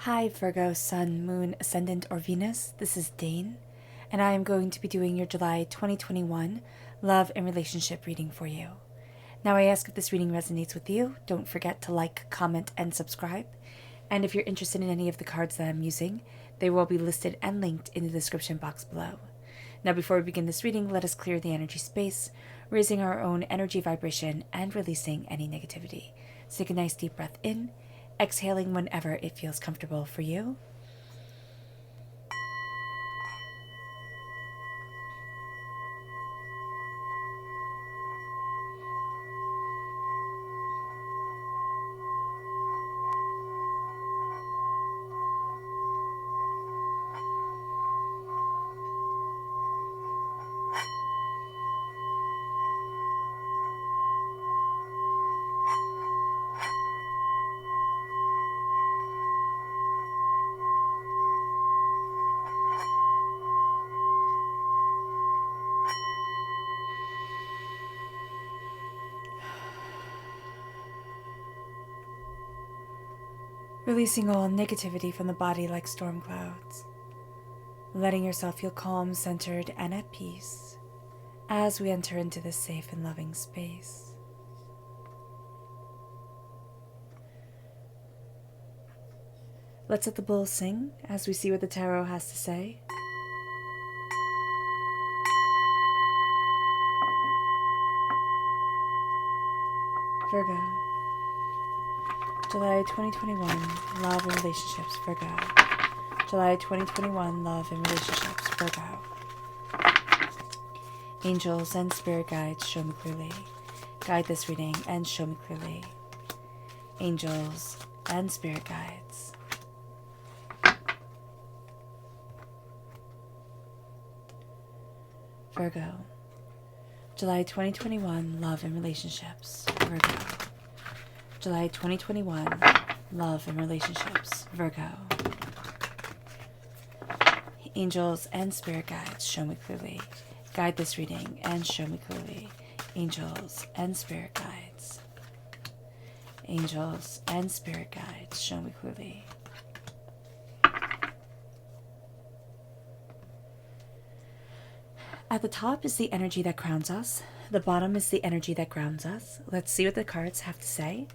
Hi Virgo, Sun, Moon, Ascendant, or Venus. This is Dane, and I am going to be doing your July 2021 love and relationship reading for you. Now, I ask if this reading resonates with you. Don't forget to like, comment, and subscribe. And if you're interested in any of the cards that I'm using, they will be listed and linked in the description box below. Now, before we begin this reading, let us clear the energy space, raising our own energy vibration and releasing any negativity. So take a nice deep breath in, exhaling whenever it feels comfortable for you. Releasing all negativity from the body like storm clouds. Letting yourself feel calm, centered, and at peace as we enter into this safe and loving space. Let's let the bull sing as we see what the tarot has to say. Virgo. July 2021, love and relationships, Virgo. July 2021, love and relationships, Virgo. Angels and spirit guides, show me clearly. Guide this reading and show me clearly. Angels and spirit guides. Virgo. July 2021, love and relationships, Virgo. July 2021, love and relationships, Virgo. Angels and spirit guides, show me clearly. Guide this reading and show me clearly. Angels and spirit guides. Angels and spirit guides, show me clearly. At the top is the energy that grounds us. The bottom is the energy that grounds us. Let's see what the cards have to say.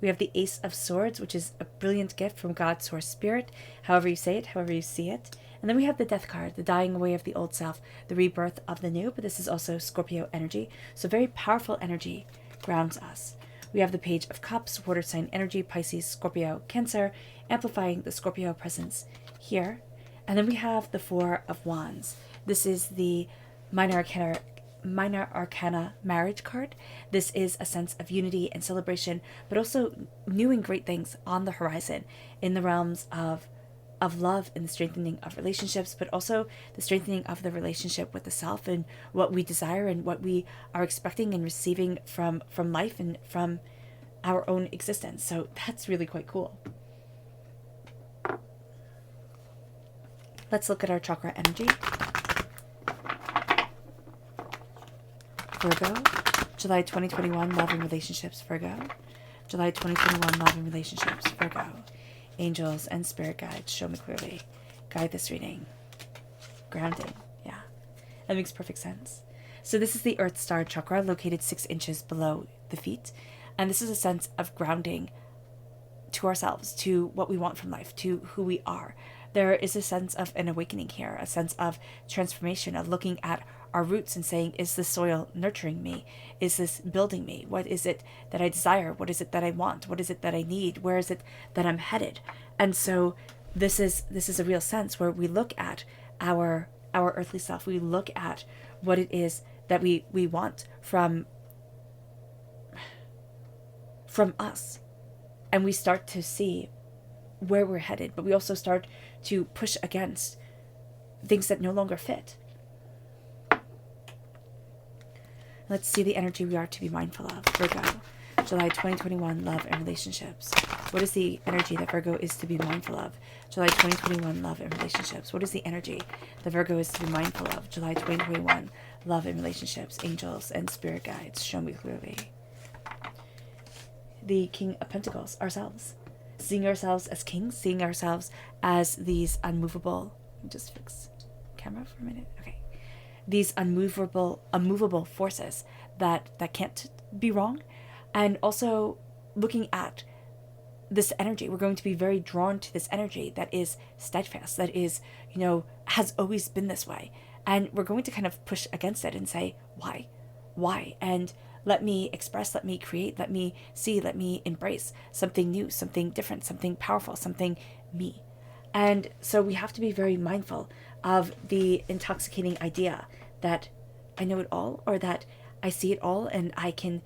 We have the Ace of Swords, which is a brilliant gift from God, Source, Spirit, however you say it, however you see it. And then we have the Death card, the dying away of the old self, the rebirth of the new, but this is also Scorpio energy. So very powerful energy grounds us. We have the Page of Cups, water sign energy, Pisces, Scorpio, Cancer, amplifying the Scorpio presence here. And then we have the Four of Wands. This is the Minor Arcana marriage card. This is a sense of unity and celebration, but also new and great things on the horizon in the realms of love and the strengthening of relationships, but also the strengthening of the relationship with the self and what we desire and what we are expecting and receiving from life and from our own existence. So that's really quite cool. Let's look at our chakra energy. Virgo, July 2021, love and relationships, Virgo. July 2021, love and relationships, Virgo. Angels and spirit guides, show me clearly. Guide this reading. Grounding, yeah. That makes perfect sense. So this is the Earth Star chakra, located 6 inches below the feet. And this is a sense of grounding to ourselves, to what we want from life, to who we are. There is a sense of an awakening here, a sense of transformation, of looking at our roots and saying, is this soil nurturing me? Is this building me? What is it that I desire? What is it that I want? What is it that I need? Where is it that I'm headed? And so this is a real sense where we look at our earthly self. We look at what it is that we want from us. And we start to see where we're headed, but we also start to push against things that no longer fit. Let's see the energy we are to be mindful of. Virgo, July 2021, love and relationships. What is the energy that Virgo is to be mindful of? July 2021, love and relationships. What is the energy that Virgo is to be mindful of? July 2021, love and relationships. Angels and spirit guides, show me clearly. The King of Pentacles, ourselves. seeing ourselves as kings, seeing ourselves as these unmovable, just fix camera for a minute. Okay. These unmovable forces that can't be wrong. And also looking at this energy, we're going to be very drawn to this energy that is steadfast, that is, has always been this way. And we're going to kind of push against it and say, why? And let me express, let me create, let me see, let me embrace something new, something different, something powerful, something me. And so we have to be very mindful of the intoxicating idea that I know it all, or that I see it all, and I can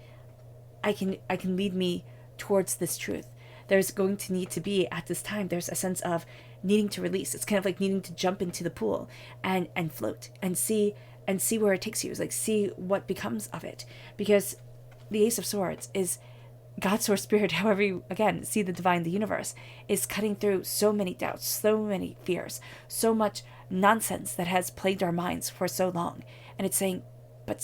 lead me towards this truth. There's going to need to be, at this time, there's a sense of needing to release. It's kind of like needing to jump into the pool and float and see where it takes you. It's like, see what becomes of it. Because the Ace of Swords is God's source spirit, however you, again, see the divine, the universe, is cutting through so many doubts, so many fears, so much nonsense that has plagued our minds for so long. And it's saying, but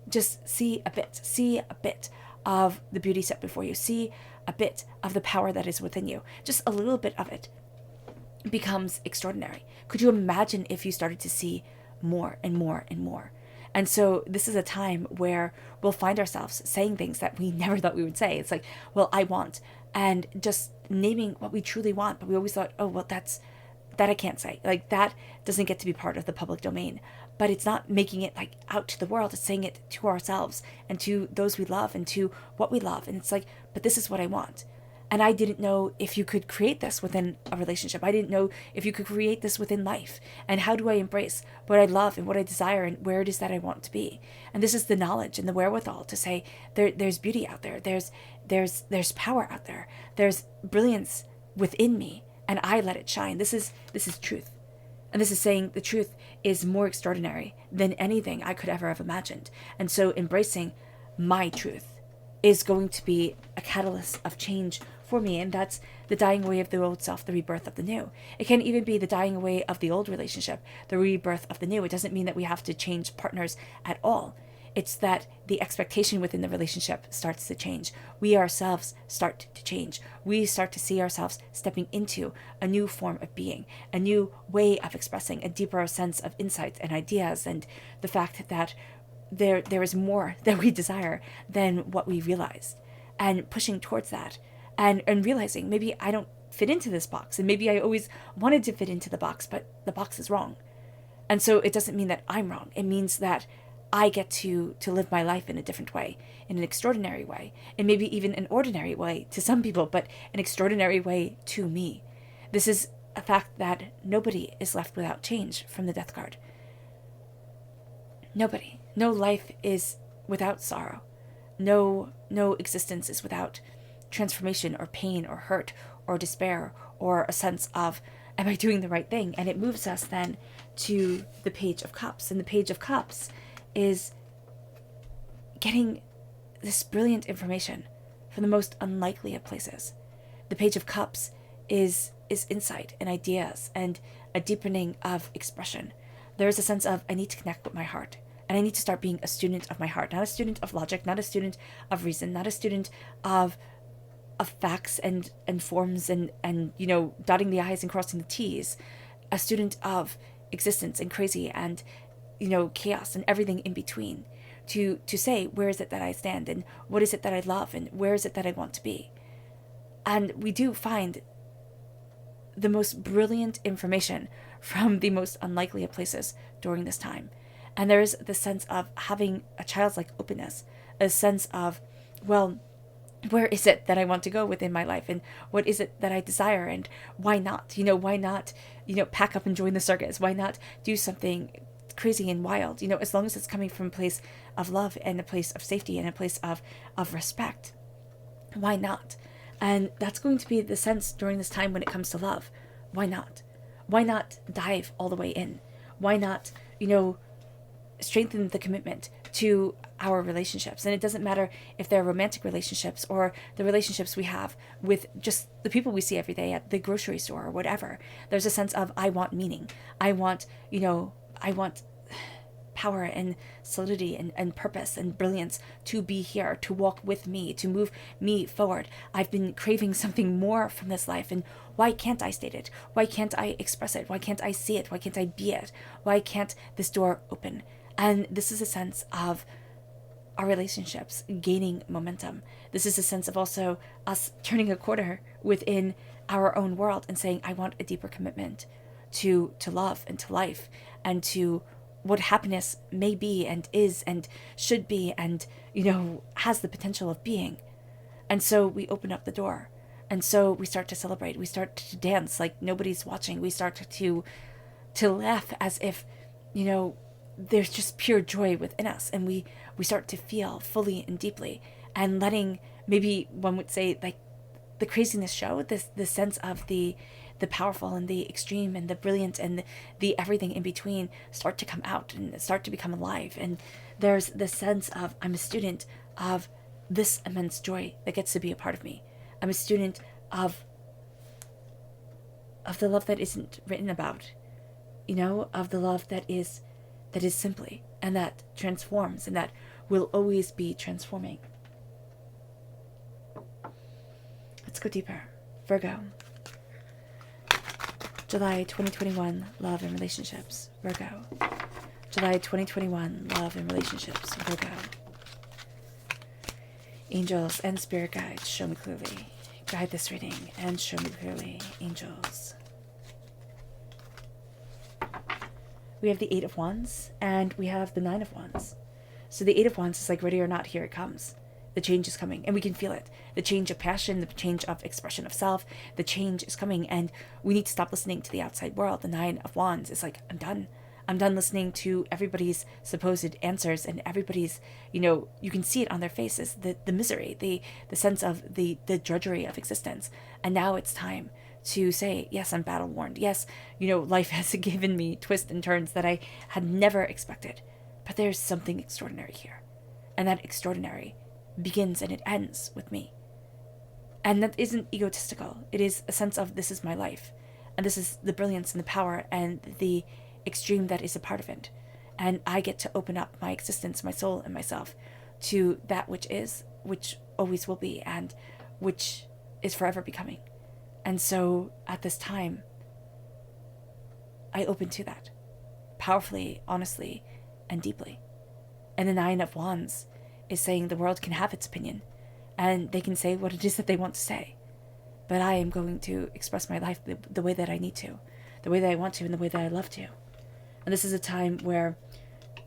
just see a bit of the beauty set before you. See a bit of the power that is within you. Just a little bit of it becomes extraordinary. Could you imagine if you started to see more and more and more? And so this is a time where we'll find ourselves saying things that we never thought we would say. It's like, well, I want, and just naming what we truly want. But we always thought, oh, well, that I can't say. Like, that doesn't get to be part of the public domain. But it's not making it like out to the world. It's saying it to ourselves and to those we love and to what we love. And it's like, but this is what I want. And I didn't know if you could create this within a relationship. I didn't know if you could create this within life. And how do I embrace what I love and what I desire and where it is that I want to be? And this is the knowledge and the wherewithal to say there's beauty out there. There's power out there. There's brilliance within me, and I let it shine. This is truth. And this is saying the truth is more extraordinary than anything I could ever have imagined. And so embracing my truth is going to be a catalyst of change for me. And that's the dying away of the old self, the rebirth of the new. It can even be the dying away of the old relationship, the rebirth of the new. It doesn't mean that we have to change partners at all. It's that the expectation within the relationship starts to change. We ourselves start to change. We start to see ourselves stepping into a new form of being, a new way of expressing, a deeper sense of insights and ideas, and the fact that there is more that we desire than what we realize, and pushing towards that, and realizing maybe I don't fit into this box, and maybe I always wanted to fit into the box, but the box is wrong. And so it doesn't mean that I'm wrong. It means that I get to live my life in a different way, in an extraordinary way, and maybe even an ordinary way to some people, but an extraordinary way to me. This is a fact that nobody is left without change from the death card. Nobody. No life is without sorrow. No existence is without transformation or pain or hurt or despair or a sense of, am I doing the right thing? And it moves us then to the Page of Cups. And the Page of Cups is getting this brilliant information from the most unlikely of places. The Page of Cups is insight and ideas and a deepening of expression. There is a sense of, I need to connect with my heart. And I need to start being a student of my heart, not a student of logic, not a student of reason, not a student of facts and forms and dotting the I's and crossing the T's, a student of existence and crazy and chaos and everything in between, to say, where is it that I stand, and what is it that I love, and where is it that I want to be. And we do find the most brilliant information from the most unlikely of places during this time. And there's the sense of having a childlike openness, a sense of, well, where is it that I want to go within my life, and what is it that I desire, and why not? Why not, pack up and join the circus? Why not do something crazy and wild? As long as it's coming from a place of love and a place of safety and a place of respect. Why not? And that's going to be the sense during this time when it comes to love. Why not? Why not dive all the way in? Why not, strengthen the commitment to our relationships? And it doesn't matter if they're romantic relationships or the relationships we have with just the people we see every day at the grocery store or whatever. There's a sense of, I want meaning. I want power and solidity and purpose and brilliance to be here, to walk with me, to move me forward. I've been craving something more from this life, and why can't I state it? Why can't I express it? Why can't I see it? Why can't I be it? Why can't this door open? And this is a sense of our relationships gaining momentum. This is a sense of also us turning a corner within our own world and saying, I want a deeper commitment to love and to life and to what happiness may be and is and should be and, has the potential of being. And so we open up the door. And so we start to celebrate. We start to dance like nobody's watching. We start to laugh as if, there's just pure joy within us. And we start to feel fully and deeply, and letting, maybe one would say, like, the craziness show, the sense of the powerful and the extreme and the brilliant and the everything in between start to come out and start to become alive. And there's the sense of, I'm a student of this immense joy that gets to be a part of me. I'm a student of the love that isn't written about, of the love that is simply, and that transforms, and that will always be transforming. Let's go deeper. Virgo. July 2021, love and relationships. Virgo. July 2021, love and relationships. Virgo. Angels and spirit guides, show me clearly. Guide this reading and show me clearly, angels. We have the Eight of Wands and we have the Nine of Wands. So the Eight of Wands is like, ready or not, here it comes. The change is coming, and we can feel it. The change of passion, the change of expression of self, the change is coming, and we need to stop listening to the outside world. The Nine of Wands is like, I'm done. I'm done listening to everybody's supposed answers and everybody's, you can see it on their faces, the misery, the sense of the drudgery of existence. And now it's time to say, yes, I'm battle worn. Yes, life has given me twists and turns that I had never expected. But there's something extraordinary here. And that extraordinary begins and it ends with me. And that isn't egotistical. It is a sense of, this is my life. And this is the brilliance and the power and the extreme that is a part of it. And I get to open up my existence, my soul, and myself to that which is, which always will be, and which is forever becoming. And so at this time, I open to that powerfully, honestly, and deeply. And the Nine of Wands is saying the world can have its opinion and they can say what it is that they want to say. But I am going to express my life the way that I need to, the way that I want to, and the way that I love to. And this is a time where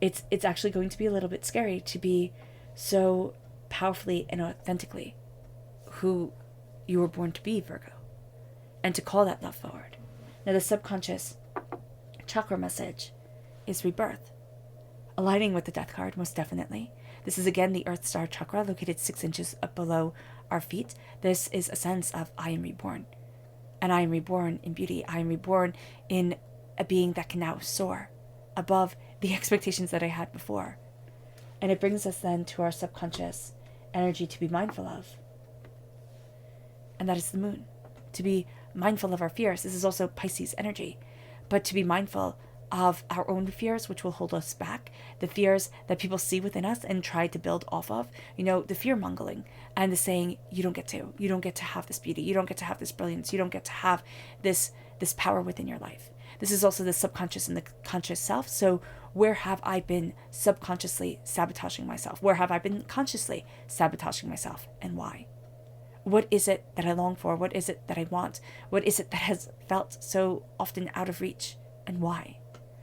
it's actually going to be a little bit scary to be so powerfully and authentically who you were born to be, Virgo, and to call that love forward. Now, the subconscious chakra message is rebirth, aligning with the Death card, most definitely. This is again the Earth Star chakra, located 6 inches up below our feet. This is a sense of, I am reborn, and I am reborn in beauty. I am reborn in a being that can now soar above the expectations that I had before. And it brings us then to our subconscious energy to be mindful of. And that is the moon. To be mindful of our fears. This is also Pisces energy. But to be mindful of our own fears, which will hold us back. The fears that people see within us and try to build off of. The fear-mongering and the saying, you don't get to have this beauty. You don't get to have this brilliance. You don't get to have this power within your life. This is also the subconscious and the conscious self. So where have I been subconsciously sabotaging myself? Where have I been consciously sabotaging myself, and why? What is it that I long for? What is it that I want? What is it that has felt so often out of reach, and why?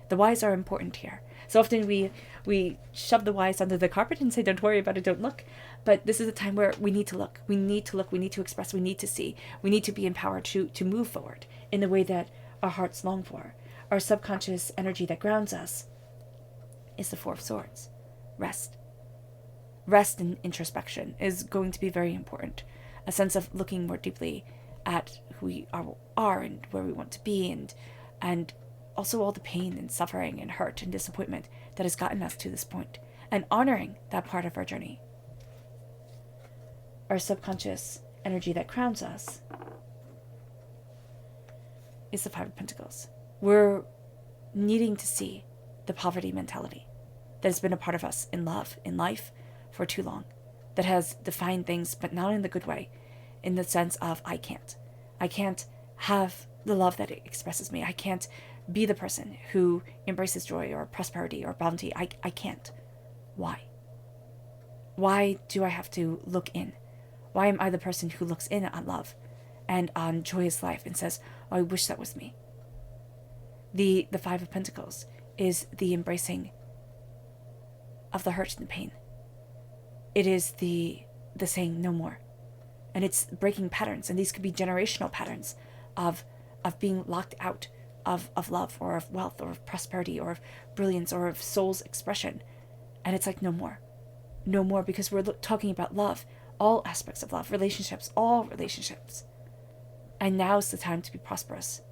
The whys are important here. So often we shove the whys under the carpet and say, don't worry about it, don't look. But this is a time where we need to look. We need to look. We need to express. We need to see. We need to be empowered to move forward in the way that our hearts long for. Our subconscious energy that grounds us is the Four of Swords. Rest. Rest and introspection is going to be very important. A sense of looking more deeply at who we are and where we want to be, and also all the pain and suffering and hurt and disappointment that has gotten us to this point, and honoring that part of our journey. Our subconscious energy that crowns us is the Five of Pentacles. We're needing to see the poverty mentality. that has been a part of us in love, in life, for too long, that has defined things, but not in the good way, in the sense of I can't have the love that expresses me. I can't be the person who embraces joy or prosperity or bounty. I can't. Why? Why do I have to look in? Why am I the person who looks in on love and on joyous life and says, oh, I wish that was me? The Five of Pentacles is the embracing of the hurt and the pain. It is the saying no more. And it's breaking patterns, and these could be generational patterns of being locked out of love or of wealth or of prosperity or of brilliance or of soul's expression. And it's like no more. No more, because we're talking about love, all aspects of love, relationships, all relationships. And now's the time to be prosperous,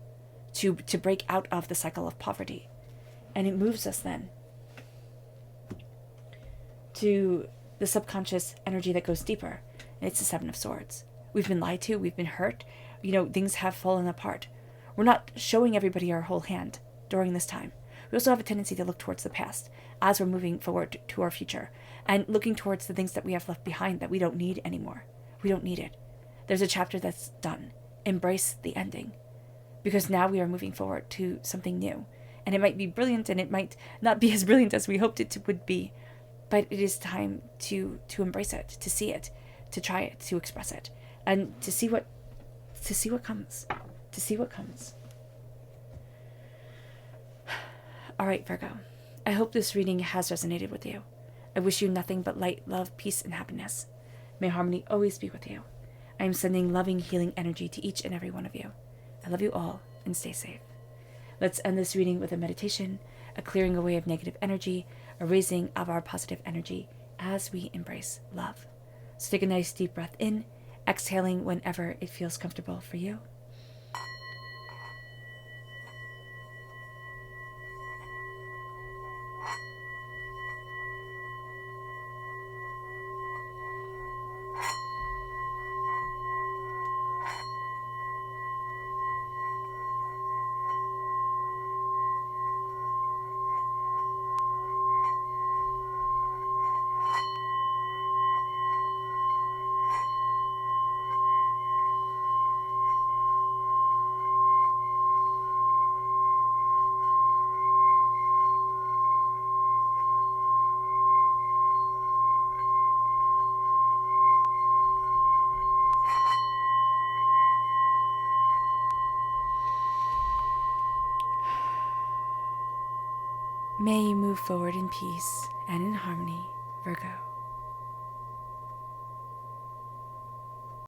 to break out of the cycle of poverty. And it moves us then to the subconscious energy that goes deeper. And it's the Seven of Swords. We've been lied to, we've been hurt, things have fallen apart. We're not showing everybody our whole hand during this time. We also have a tendency to look towards the past as we're moving forward to our future and looking towards the things that we have left behind that we don't need anymore. We don't need it. There's a chapter that's done. Embrace the ending, because now we are moving forward to something new. And it might be brilliant, and it might not be as brilliant as we hoped it would be, but it is time to embrace it, to see it, to try it, to express it, and to see what comes. To see what comes. All right, Virgo. I hope this reading has resonated with you. I wish you nothing but light, love, peace, and happiness. May harmony always be with you. I am sending loving, healing energy to each and every one of you. I love you all, and stay safe. Let's end this reading with a meditation, a clearing away of negative energy, a raising of our positive energy as we embrace love. So take a nice deep breath in, exhaling whenever it feels comfortable for you. May you move forward in peace and in harmony, Virgo.